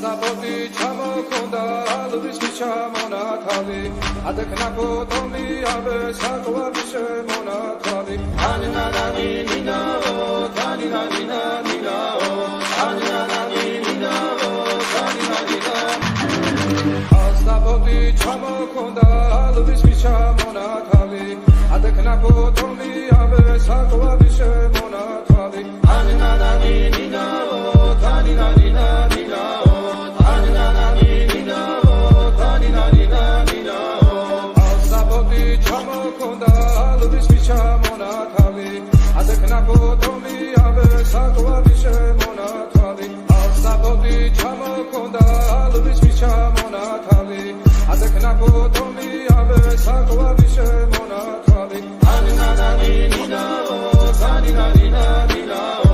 ასაბოდი ჩამოქონდა ალვის ჩამონათალი ადექნა ფოტომი აბე საკვარი შემონათალი ანინანანი ნინაო თანინანინა ნინაო ანინანანი ნინაო თანინანინა ასაბოდი ჩამოქონდა ალვის ჩამონათალი ადექნა ფოტომი აბე საკვარი შემონათალი ანინანანი ნინაო თანინანინა ნინაო ანინანანი ნინაო თანინანინა ნინაო ასაბოდი ჩამოქონდა ალვის ჩამონათალი ადექნა ფოტომი აბე საკვარი შემონათალი ასაბოდი ჩამოქონდა ალვის ჩამონათალი ადექნა ფოტომი აბე საკვარი შემონათალი ანინანანი ნინაო თანინანინა ნინაო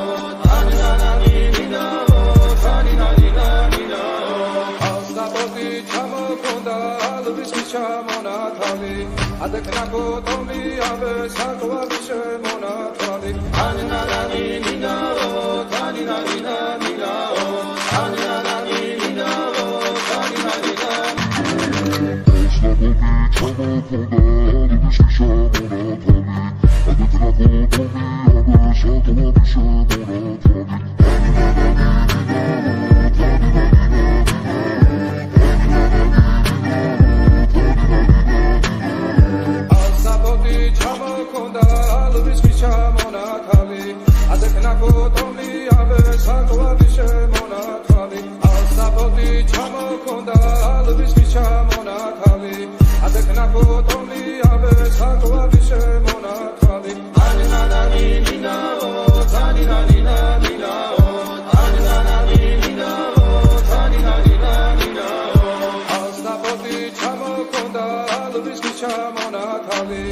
ანინანანი ნინაო თანინანინა ნინაო ასაბოდი ჩამოქონდა ალვის ჩამონათალი ადექნა ფოტომი აბე საკვარი შემონათალი ანინანანი ნინაო თანინანინა ნინაო ანინანანი ნინაო თანინანინა ასაბოდი ჩამოქონდა ალვის ჩამონათალი ადექნა ფოტომი აბე საკვარი შემონათალი ასაბოდი ჩამოქონდა ალვის ჩამონათალი ადექნა ფოტომი აბე საკვარი შემონათალი ასაბოდი ჩამოქონდა ალვის ჩამონათალი ადექნა ფოტომი აბე საკვარი შემონათალი ანინანანი ნინაო თანინანინა ნინაო ანინანანი ნინაო თანინანინა ნინაო ასაბოდი ჩამოქონდა ალვის ჩამონათალი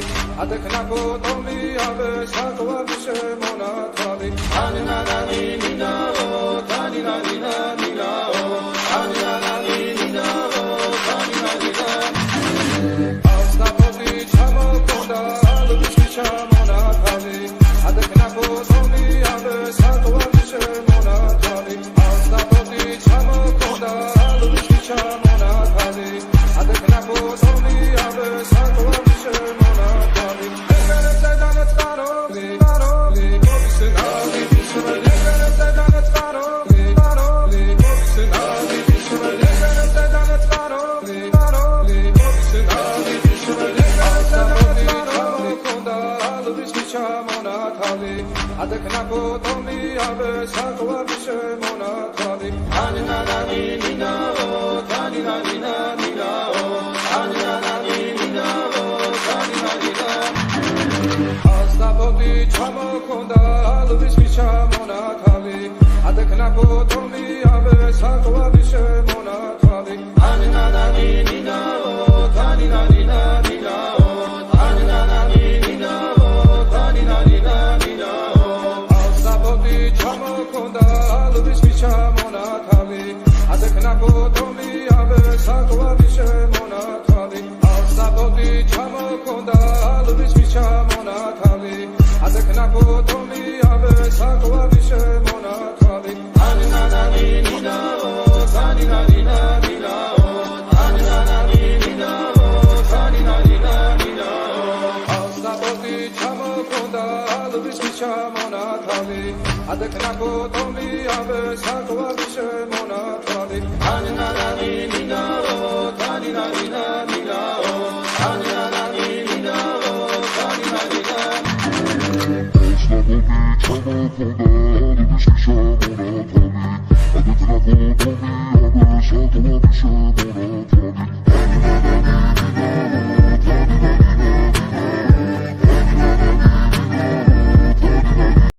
ადექნა ფოტომი აბე საკვარი შემონათალი ანინანანი ნინაო თანინანინა ნინაო ანინანანი ნინაო თანინანინა ასაბოდი ჩამოქონდა ალვის ჩამონათალი ადექნა ფოტომი აბე საკვარი შემონათალი ასაბოდი ჩამოქონდა ალვის ჩამონათალი ადექნა ფოტომი აბე საკვარი შემონათალი ეგრეთე დანეწყაროლი გაროლი მოვისნალი ეგრეთე დანეწყაროლი გაროლი მოვისნალი ეგრეთე დანეწყაროლი გაროლი მოვისნალი ასაბოდი ჩამოქონდა ალვის ჩამონათალი ადექნა ფოტომი აბე საკვარი შემონათალი ანინანანი ნინაო თანინანინა ნინაო ანინანანი ნინაო თანინანინა ასაბოდი ჩამოქონდა ალვის ჩამონათალი ადექნა ფოტომი აბე საკვარი შემონათალი ანინანანი ნინაო თანინანინა ნინაო ანინანანი ნინაო თანინანინა ნინაო ასაბოდი ჩამოქონდა ალვის ჩამონათალი ადექნა ფოტომი აბე საკვარი შემონათალი ასაბოდი ჩამოქონდა ალვის ჩამონათალი ადექნა ფოტომი აბე საკვარი შემონათალი ანინანანი ნინაო თანინანინა ნინაო ანინანანი ნინაო თანინანინა ნინაო ასაბოდი ჩამოქონდა ალვის ჩამონათალი ადექნა ფოტომი აბე საკვარი შემონათალი ანინანანი ნინაო თანინანინა ნინაო ანინანანი ნინაო თანინანინა ასაბოდი ჩამოქონდა